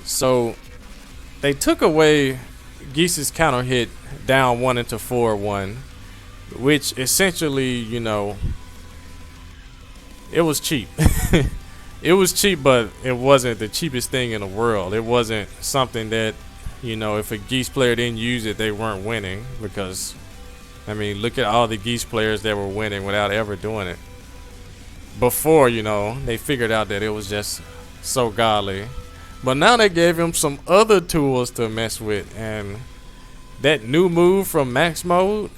So they took away Geese's counter hit down 1 into 4-1, which essentially, you know, it was cheap. It was cheap, but it wasn't the cheapest thing in the world. It wasn't something that, you know, if a Geese player didn't use it, they weren't winning. Because, I mean, look at all the Geese players that were winning without ever doing it. Before, you know, they figured out that it was just so godly. But now they gave him some other tools to mess with. And that new move from max mode,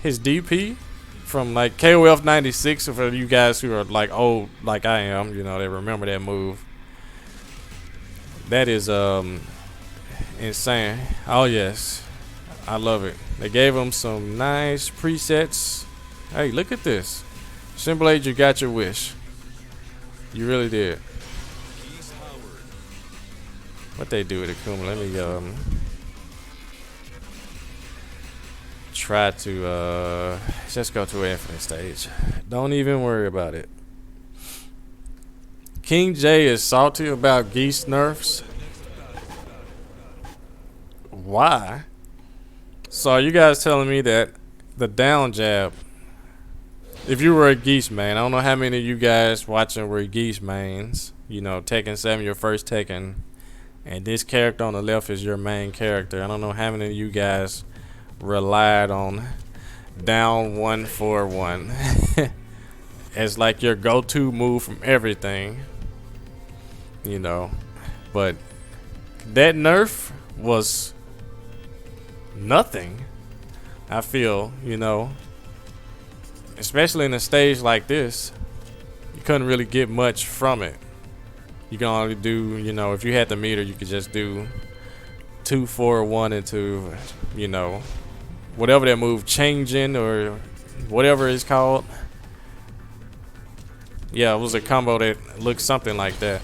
his DP, from like KOF 96, for you guys who are like old like I am, you know, they remember that move. That is insane. Oh yes, I love it. They gave him some nice presets. Hey, look at this. Shinblade, you got your wish. You really did. Geese Howard. What they do with Akuma? Let me try to just go to an infinite stage. Don't even worry about it. King J is salty about Geese nerfs. Why? So are you guys telling me that the down jab, if you were a Geese main, I don't know how many of you guys watching were Geese mains, you know, Tekken 7, your first Tekken, and this character on the left is your main character. I don't know how many of you guys relied on down 1-4-1 as like your go-to move from everything, you know. But that nerf was nothing, I feel, you know, especially in a stage like this. You couldn't really get much from it. You can only do, you know, if you had the meter, you could just do 2-4-1 into, you know, whatever that move, changing or whatever it's called. Yeah, it was a combo that looked something like that.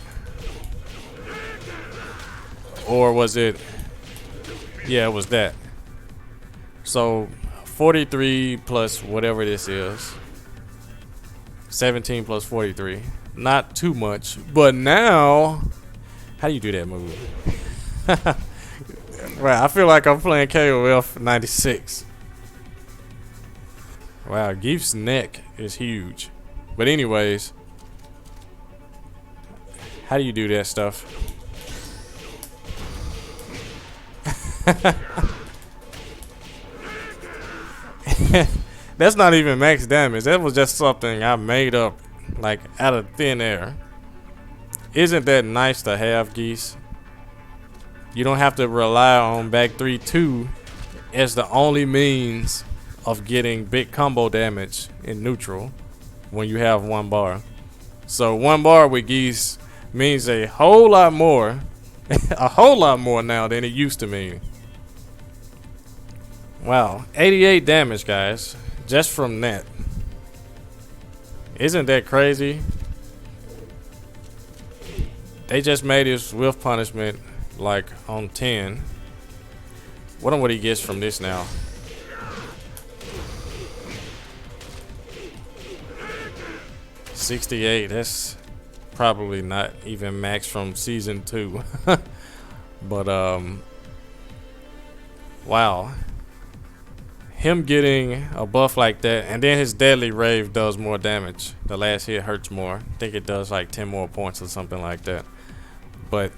Or was it? Yeah, it was that. So 43 plus whatever this is, 17 plus 43, not too much. But now, how do you do that move? Wow, I feel like I'm playing KOF 96. Wow, Geef's neck is huge. But anyways, how do you do that stuff? That's not even max damage. That was just something I made up like out of thin air. Isn't that nice to have, Geese? You don't have to rely on back 3-2 as the only means of getting big combo damage in neutral when you have 1 bar. So 1 bar with Geese means a whole lot more, a whole lot more now than it used to mean. Wow, 88 damage, guys, just from that. Isn't that crazy? They just made his whiff punishment like on 10. Wonder what he gets from this now. $68. That's probably not even max from season 2. But wow. Him getting a buff like that, and then his deadly rave does more damage. The last hit hurts more. I think it does like 10 more points or something like that. But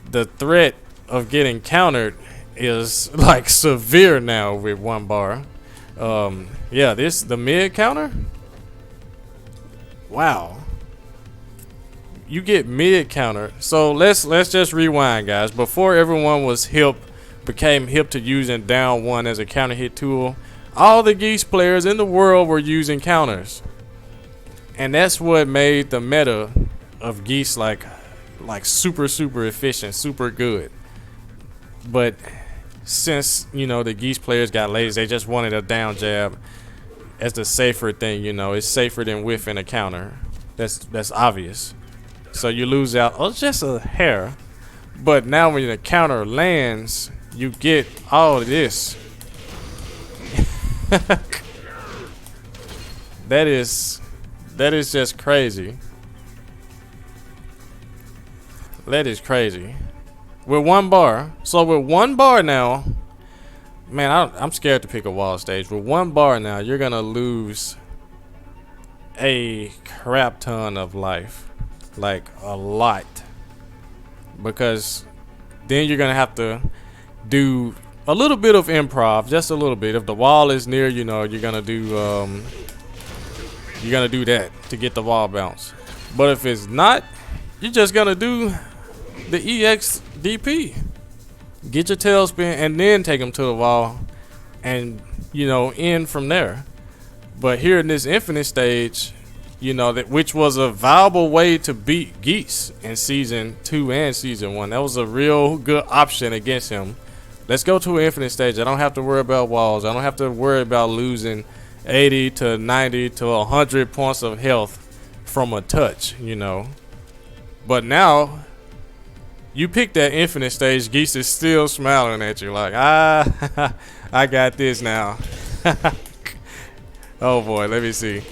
the threat of getting countered is like severe now with 1 bar. Yeah, the mid counter. Wow. You get mid counter. So let's just rewind, guys. Before everyone became hip to using down 1 as a counter hit tool, all the Geese players in the world were using counters. And that's what made the meta of Geese like super efficient, super good. But since, you know, the Geese players got lazy, they just wanted a down jab as the safer thing, you know. It's safer than whiffing a counter. That's obvious. So you lose out, oh, just a hair. But now when the counter lands, you get all of this. That is just crazy. That is crazy. With 1 bar. So with 1 bar now, man, I'm scared to pick a wall stage. With 1 bar now, you're gonna lose a crap ton of life. Like a lot. Because then you're gonna have to do a little bit of improv, just a little bit. If the wall is near, you know, you're gonna do that to get the wall bounce. But if it's not, you're just gonna do the EXDP. Get your tailspin and then take them to the wall and, you know, end from there. But here in this infinite stage, you know, that which was a viable way to beat Geese in season 2 and season 1. That was a real good option against him. Let's go to an infinite stage. I don't have to worry about walls. I don't have to worry about losing 80 to 90 to 100 points of health from a touch, you know. But now you pick that infinite stage, Geese is still smiling at you like, I got this now. Oh boy, let me see.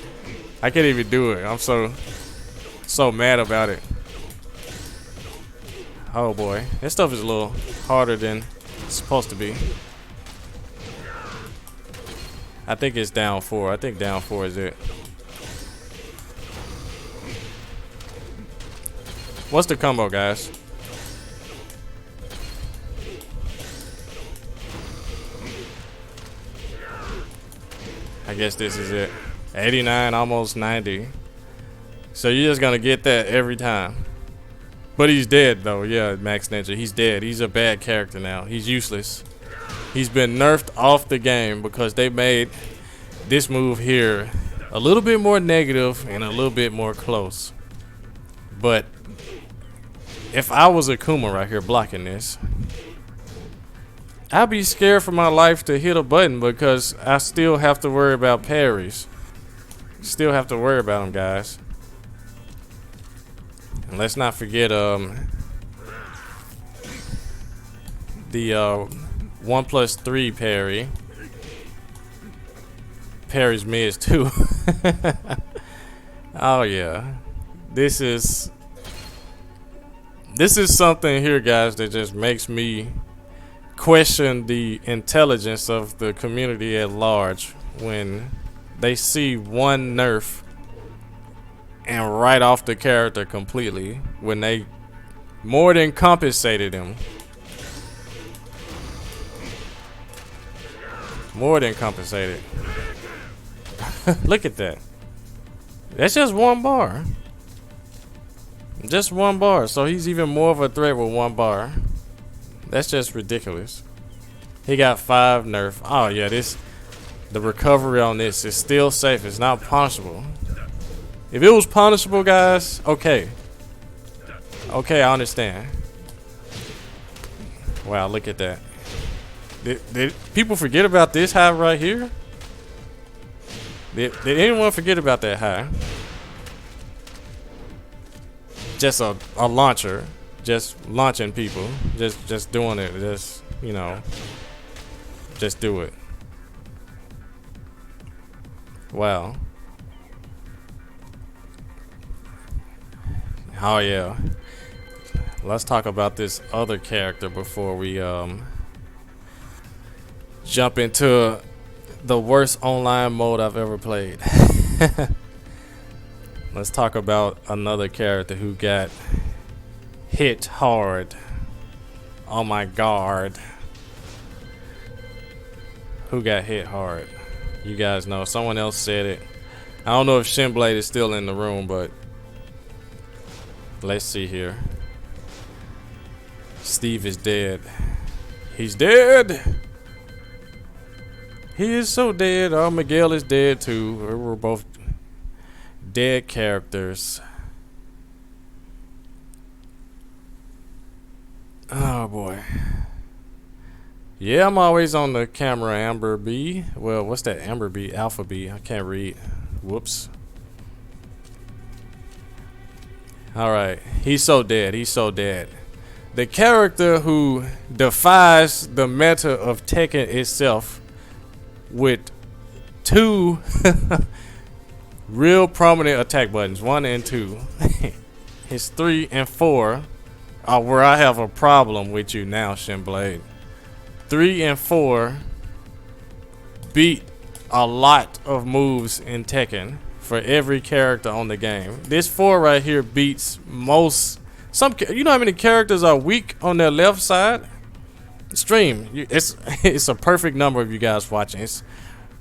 I can't even do it. I'm so mad about it. Oh boy, this stuff is a little harder than it's supposed to be. I think it's down 4. I think down 4 is it. What's the combo, guys? I guess this is it. 89, almost 90. So you're just gonna get that every time. But he's dead though. Yeah, Max Ninja, he's dead. He's a bad character now. He's useless. He's been nerfed off the game because they made this move here a little bit more negative and a little bit more close. But if I was a Kuma right here blocking this, I'd be scared for my life to hit a button because I still have to worry about parries. Still have to worry about them, guys. And let's not forget the 1+3 parry. Parries mids too. Oh yeah. This is something here, guys, that just makes me question the intelligence of the community at large when they see one nerf and write off the character completely when they more than compensated him. More than compensated. Look at that. That's just 1 bar. Just 1 bar. So he's even more of a threat with 1 bar. That's just ridiculous. He got 5 nerf. Oh yeah, the recovery on this is still safe. It's not punishable. If it was punishable, guys, okay. Okay, I understand. Wow, look at that. Did people forget about this high right here? Did anyone forget about that high? Just a launcher. Just launching people. Just doing it. Just, you know. Just do it. Wow. Oh yeah. Let's talk about this other character before we jump into the worst online mode I've ever played. Let's talk about another character who got hit hard. Oh my god. Who got hit hard? You guys know. Someone else said it. I don't know if Shinblade is still in the room, but let's see here. Steve is dead. He's dead. He is so dead. Oh, Miguel is dead too. We're both dead characters. Oh boy. Yeah, I'm always on the camera, Amber B. Well, what's that? Amber B? Alpha B. I can't read. Whoops. Alright. He's so dead. He's so dead. The character who defies the meta of Tekken itself with 2 real prominent attack buttons, 1 and 2. His 3 and 4 Where I have a problem with you now, Shinblade. 3 and 4 beat a lot of moves in Tekken for every character on the game. This 4 right here beats most. You know how many characters are weak on their left side? Stream. It's a perfect number of you guys watching. It's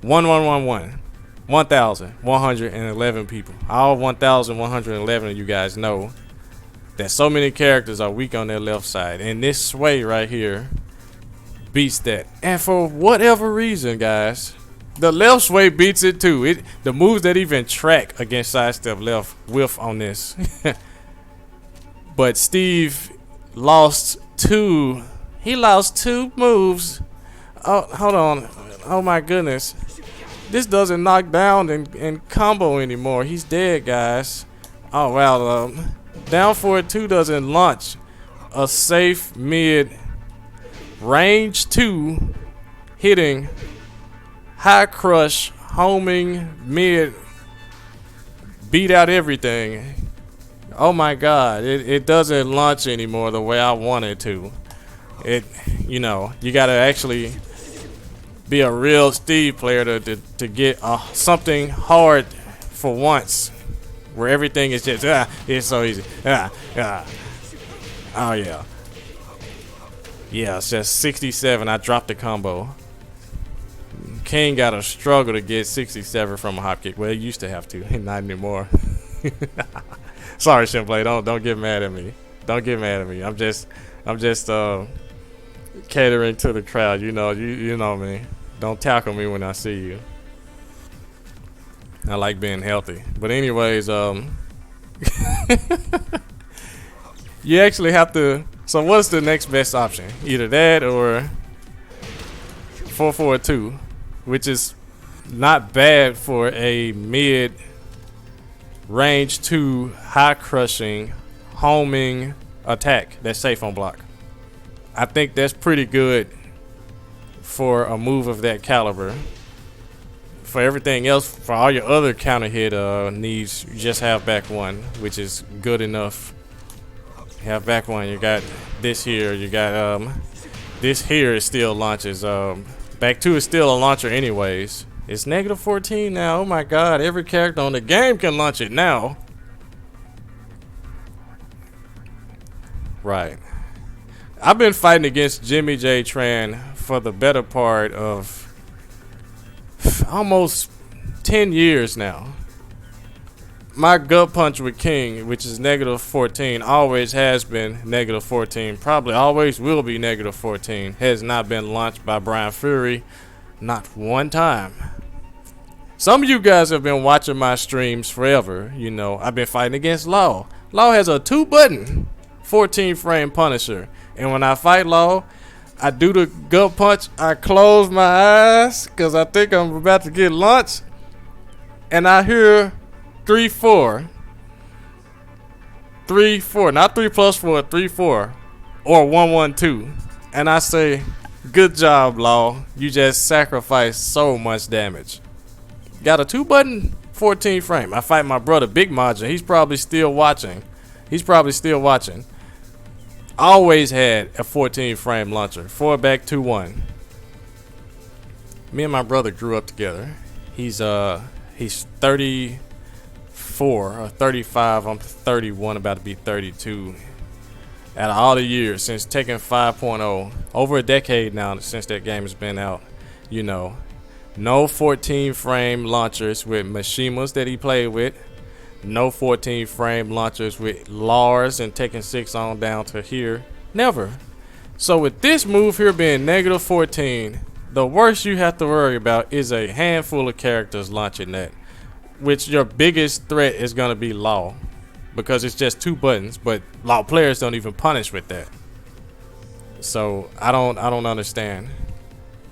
1111. 1,111 people. All 1,111 of you guys know that so many characters are weak on their left side, and this sway right here beats that. And for whatever reason, guys, the left sway beats it too. The moves that even track against sidestep left whiff on this. But Steve lost 2. He lost 2 moves. Oh, hold on. Oh my goodness. This doesn't knock down and combo anymore. He's dead, guys. Oh wow. Down forward 2 doesn't launch a safe mid range 2 hitting high crush homing mid beat out everything. Oh my god, it doesn't launch anymore the way I want it to. You know, you gotta actually be a real Steve player to get something hard for once, where everything is just it's so easy. Oh yeah, it's just 67. I dropped the combo. King gotta struggle to get 67 from a hop kick. Well, he used to have to, not anymore. Sorry, Shinblade. Don't get mad at me. Don't get mad at me. I'm just catering to the crowd. You know me. Don't tackle me when I see you. I like being healthy. But anyways, you actually have to. So what's the next best option? Either that or 4-4-2, which is not bad for a mid range 2 high crushing homing attack that's safe on block. I think that's pretty good for a move of that caliber. For everything else, for all your other counter hit needs, you just have back 1, which is good enough. You have back 1. You got this here. You got this here is still launches. Back 2 is still a launcher anyways. It's -14 now. Oh my god, every character on the game can launch it now. Right. I've been fighting against Jimmy J Tran for the better part of almost 10 years now. My gut punch with King, which is -14, always has been -14. Probably always will be -14. Has not been launched by Brian Fury. Not one time. Some of you guys have been watching my streams forever. You know, I've been fighting against Law. Law has a 2-button 14 frame Punisher. And when I fight Law, I do the gut punch. I close my eyes because I think I'm about to get launched. And I hear 3-4. 3-4. Not 3 + 4, 3-4. Or 1-1-2. And I say, good job, Law. You just sacrificed so much damage. Got a 2-button 14 frame. I fight my brother, Big Majin. He's probably still watching. Always had a 14 frame launcher. 4 back 2-1. Me and my brother grew up together. He's 34 or 35. I'm 31, about to be 32. Out of all the years since Tekken 5.0, over a decade now since that game has been out, you know, no 14 frame launchers with Mishimas that he played with. No 14 frame launchers with Lars and Tekken 6 on down to here. Never. So with this move here being -14, the worst you have to worry about is a handful of characters launching that. Which your biggest threat is going to be Law. Because it's just 2 buttons, but Law players don't even punish with that. So I don't understand.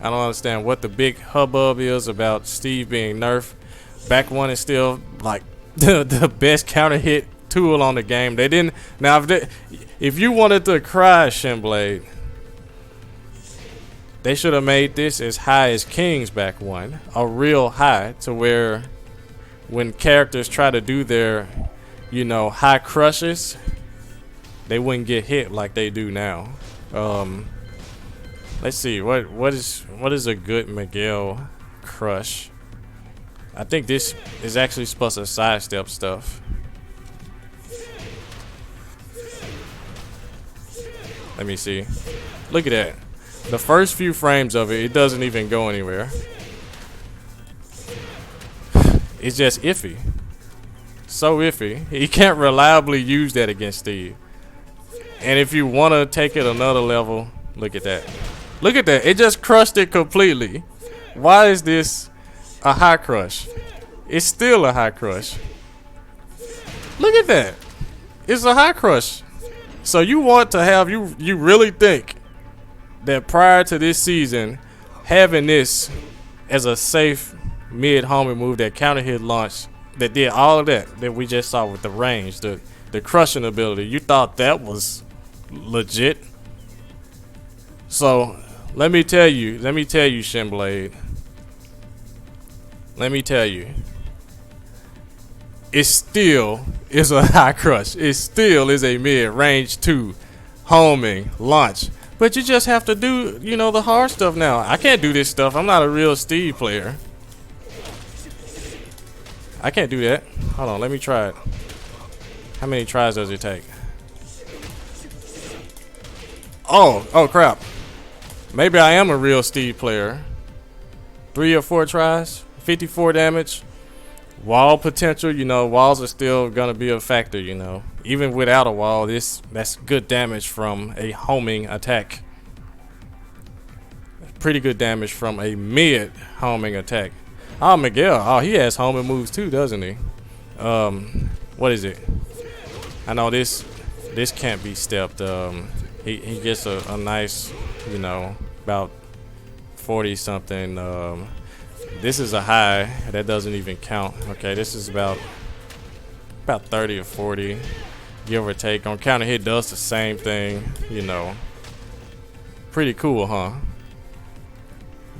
I don't understand what the big hubbub is about Steve being nerfed. Back 1 is still like the best counter hit tool on the game. They didn't. Now if you wanted to cry, Shinblade, they should have made this as high as King's back 1, a real high, to where when characters try to do their, you know, high crushes, they wouldn't get hit like they do now. Let's see, what is a good Miguel crush? I think this is actually supposed to sidestep stuff. Let me see. Look at that. The first few frames of it, it doesn't even go anywhere. It's just iffy. So iffy. He can't reliably use that against Steve. And if you want to take it another level, look at that. Look at that. It just crushed it completely. Why is this a high crush? It's still a high crush. Look at that. It's a high crush. So you want to have, you really think that prior to this season, having this as a safe mid homing move that counter hit launch, that did all of that we just saw with the range, the crushing ability, you thought that was legit? So let me tell you, Shinblade. Let me tell you, it still is a high crush. It still is a mid range 2 homing launch. But you just have to do, you know, the hard stuff now. I can't do this stuff. I'm not a real Steve player. I can't do that. Hold on, let me try it. How many tries does it take? Oh crap. Maybe I am a real Steve player. 3 or 4 tries, 54 damage. Wall potential, you know, walls are still gonna be a factor, you know. Even without a wall, that's good damage from a homing attack. Pretty good damage from a mid homing attack. Oh, Miguel, oh, he has homing moves too, doesn't he? What is it? I know this can't be stepped. He gets a nice, you know, about 40 something. This is a high that doesn't even count. Okay, this is about 30 or 40, give or take. On counter hit does the same thing, you know. Pretty cool, huh?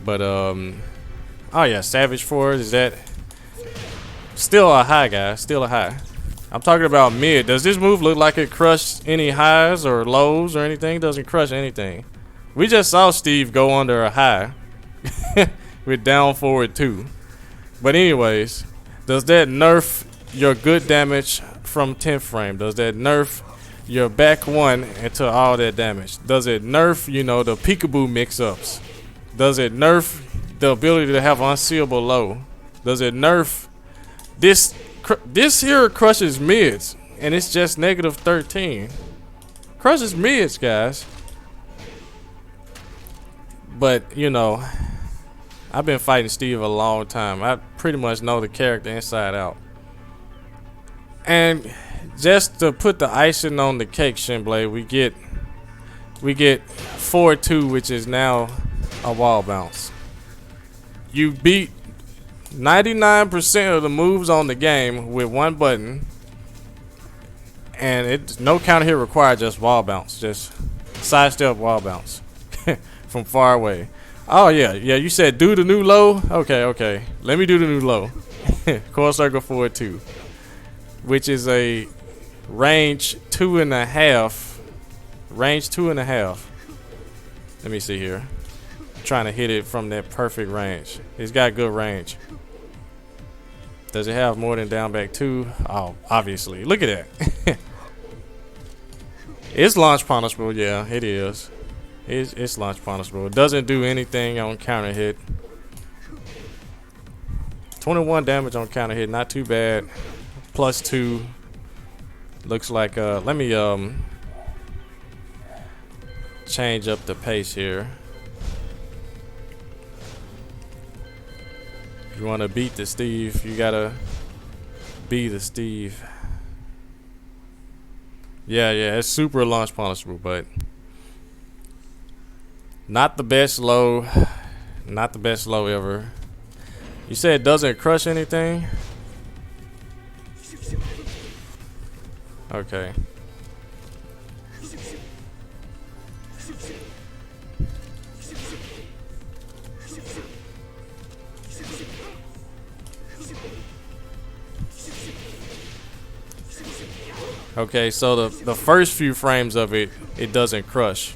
But oh yeah, Savage Forward, is that still a high, guys? Still a high. I'm talking about mid. Does this move look like it crushed any highs or lows or anything? It doesn't crush anything. We just saw Steve go under a high with down forward 2. But anyways, does that nerf your good damage from 10th frame? Does that nerf your back 1 into all that damage? Does it nerf, you know, the peekaboo mix-ups? Does it nerf the ability to have unseeable low? Does it nerf this here crushes mids, and it's just negative 13. Crushes mids, guys. But, you know, I've been fighting Steve a long time. I pretty much know the character inside out. And just to put the icing on the cake, Shinblade, we get 4-2, which is now a wall bounce. You beat 99% of the moves on the game with 1 button, and it's no counter hit required, just wall bounce, just sidestep wall bounce from far away. Oh yeah, you said do the new low? Okay. Let me do the new low. Core circle forward 2, which is a range 2.5. Range 2.5. Let me see here. I'm trying to hit it from that perfect range. It's got good range. Does it have more than down back 2? Oh, obviously. Look at that. It's launch punishable. Yeah, it is. It's launch punishable. It doesn't do anything on counter hit. 21 damage on counter hit. Not too bad. +2. Looks like let me change up the pace here. If you want to beat the Steve, you gotta be the Steve. Yeah, it's super launch punishable, but not the best low. Not the best low ever. You said it doesn't crush anything? Okay. Okay, so the first few frames of it, it doesn't crush.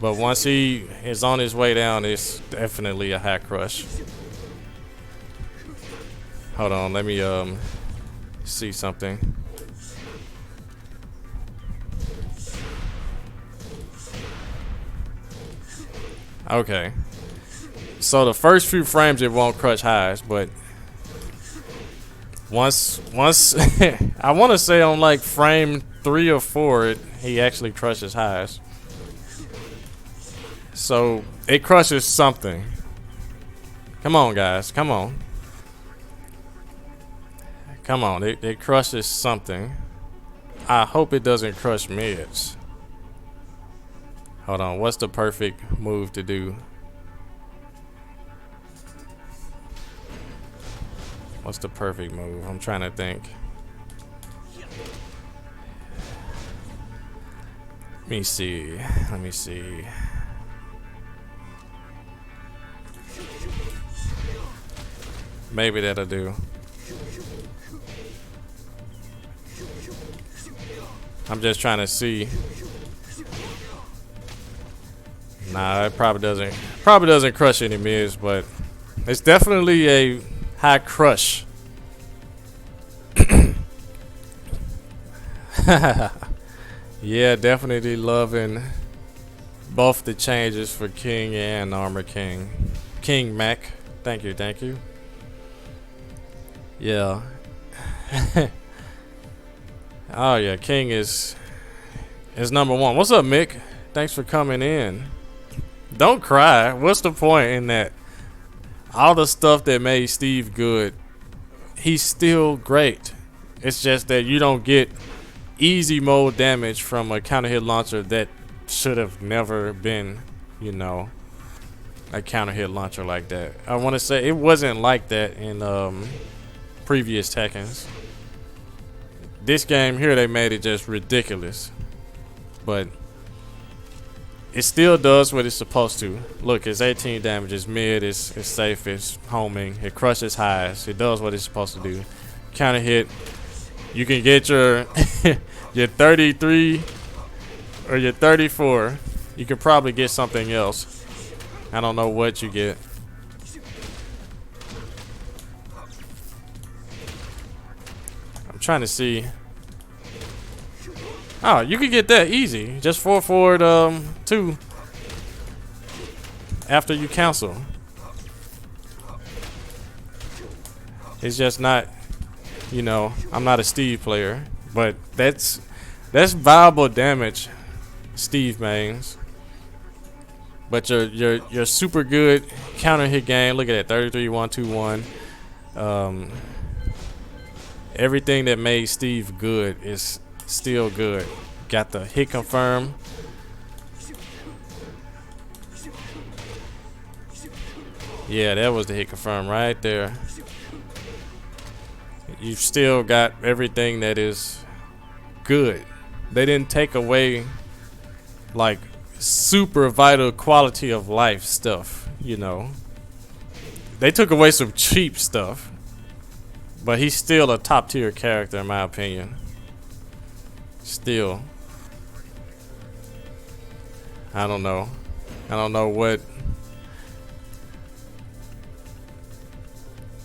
But once he is on his way down, it's definitely a high crush. Hold on, let me see something. Okay. So the first few frames it won't crush highs, but once I want to say on like frame 3 or 4 he actually crushes highs. So it crushes something. Come on, guys, come on. Come on, it crushes something. I hope it doesn't crush mids. Hold on, what's the perfect move to do? What's the perfect move? I'm trying to think. Let me see. Let me see. Maybe that'll do. I'm just trying to see. Nah, it probably doesn't crush any mids, but it's definitely a high crush. Yeah, definitely loving both the changes for King and Armor King. King Mac. Thank you, thank you. Yeah. Oh yeah, King is number one. What's up, Mick? Thanks for coming in. Don't cry. What's the point in that? All the stuff that made Steve good, he's still great. It's just that you don't get easy mode damage from a counter hit launcher that should have never been, you know, a counter hit launcher like that. I want to say it wasn't like that in previous Tekkens. This game here, they made it just ridiculous, but it still does what it's supposed to. Look, it's 18 damage, it's mid, it's safe, it's homing, it crushes highs, it does what it's supposed to do. Counter hit, you can get your your 33 or your 34. You could probably get something else. I don't know what you get. I'm trying to see. Oh, you could get that easy. Just 4 forward 2 after you cancel. It's just not, you know, I'm not a Steve player, but that's viable damage Steve mains. But your super good counter hit game, look at that, 33 1 2 1. Everything that made Steve good is still good. Got the hit confirm. Yeah, that was the hit confirm right there. You've still got everything that is good. They didn't take away like super vital quality of life stuff, you know. They took away some cheap stuff, but he's still a top tier character in my opinion. Still. I don't know what.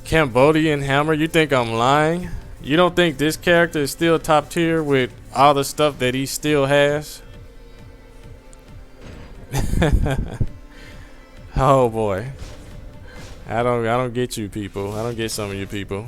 Cambodian Hammer, you think I'm lying? You don't think this character is still top tier with all the stuff that he still has? Oh boy. I don't get you people. I don't get some of you people.